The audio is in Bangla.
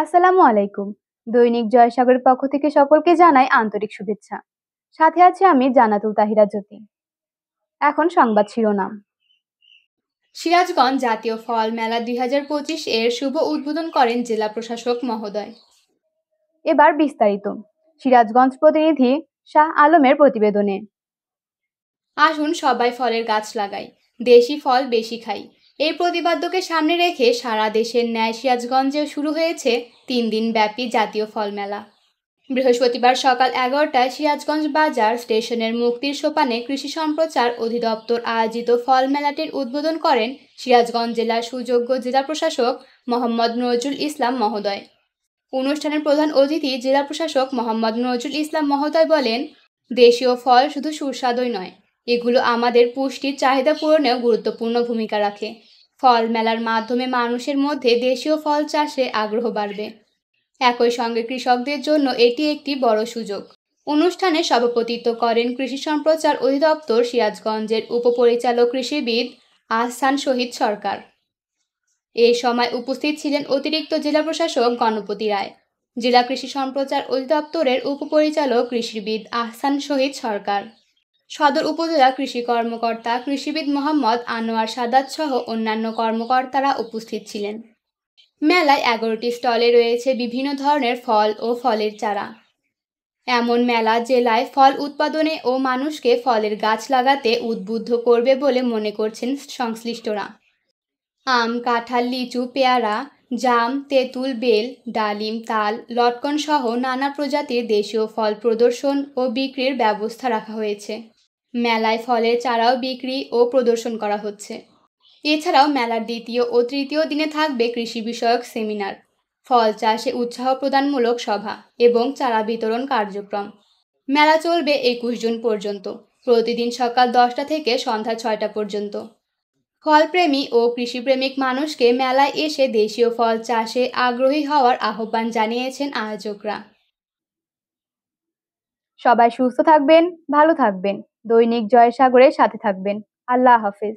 আসসালামু আলাইকুম। দৈনিক জয়সাগরের পক্ষ থেকে সকলকে জানাই আন্তরিক শুভেচ্ছা। সাথে আছি আমি জান্নাতুল তাহিরা জ্যোতি। এখন সংবাদ শিরোনাম। সিরাজগঞ্জ জাতীয় ফল মেলা ২০২৫ এর শুভ উদ্বোধন করেন জেলা প্রশাসক মহোদয়। এবার বিস্তারিত। সিরাজগঞ্জ প্রতিনিধি শাহ আলমের প্রতিবেদনে। আসুন সবাই ফলের গাছ লাগাই, দেশি ফল বেশি খাই। এই প্রতিপাদ্যকে সামনে রেখে সারা দেশের ন্যায় সিরাজগঞ্জে শুরু হয়েছে ৩ দিন ব্যাপী জাতীয় ফল মেলা। বৃহস্পতিবার সকাল ১১টায় সিরাজগঞ্জ বাজার স্টেশনের মুক্তির সোপানে কৃষি সম্প্রচার অধিদপ্তর আয়োজিত ফল মেলাটির উদ্বোধন করেন সিরাজগঞ্জ জেলার সুযোগ্য জেলা প্রশাসক মোহাম্মদ নজরুল ইসলাম মহোদয়। অনুষ্ঠানের প্রধান অতিথি জেলা প্রশাসক মোহাম্মদ নজরুল ইসলাম মহোদয় বলেন, দেশীয় ফল শুধু সুস্বাদুই নয়, এগুলো আমাদের পুষ্টির চাহিদা পূরণেও গুরুত্বপূর্ণ ভূমিকা রাখে। ফল মেলার মাধ্যমে মানুষের মধ্যে দেশীয় ফল চাষে আগ্রহ বাড়বে। একই সঙ্গে কৃষকদের জন্য এটি একটি বড় সুযোগ। অনুষ্ঠানে সভাপতিত্ব করেন কৃষি সম্প্রচার অধিদপ্তর সিরাজগঞ্জের উপপরিচালক কৃষিবিদ আহসান শহীদ সরকার। এ সময় উপস্থিত ছিলেন অতিরিক্ত জেলা প্রশাসক গণপতি রায়, জেলা কৃষি সম্প্রচার অধিদপ্তরের উপপরিচালক কৃষিবিদ আহসান শহীদ সরকার, সদর উপজেলা কৃষি কর্মকর্তা কৃষিবিদ মোহাম্মদ আনোয়ার সাদাত সহ অন্যান্য কর্মকর্তারা উপস্থিত ছিলেন। মেলায় ১১টি স্টলে রয়েছে বিভিন্ন ধরনের ফল ও ফলের চারা। এমন মেলা জেলায় ফল উৎপাদনে ও মানুষকে ফলের গাছ লাগাতে উদ্বুদ্ধ করবে বলে মনে করছেন সংশ্লিষ্টরা। আম, কাঁঠাল, লিচু, পেয়ারা, জাম, তেঁতুল, বেল, ডালিম, তাল, লটকন সহ নানা প্রজাতির দেশীয় ফল প্রদর্শন ও বিক্রির ব্যবস্থা রাখা হয়েছে। মেলায় ফলের চারাও বিক্রি ও প্রদর্শন করা হচ্ছে। এছাড়াও মেলার দ্বিতীয় ও তৃতীয় দিনে থাকবে কৃষি বিষয়ক সেমিনার, ফল চাষে উৎসাহ প্রদানমূলক সভা এবং চারা বিতরণ কার্যক্রম। মেলা চলবে ২১ জুন পর্যন্ত, প্রতিদিন সকাল ১০টা থেকে সন্ধ্যা ৬টা পর্যন্ত। ফলপ্রেমী ও কৃষিপ্রেমিক মানুষকে মেলায় এসে দেশীয় ফল চাষে আগ্রহী হওয়ার আহ্বান জানিয়েছেন আয়োজকরা। সবাই সুস্থ থাকবেন, ভালো থাকবেন, দৈনিক জয়সাগরের সাথে থাকবেন। আল্লাহ হাফেজ।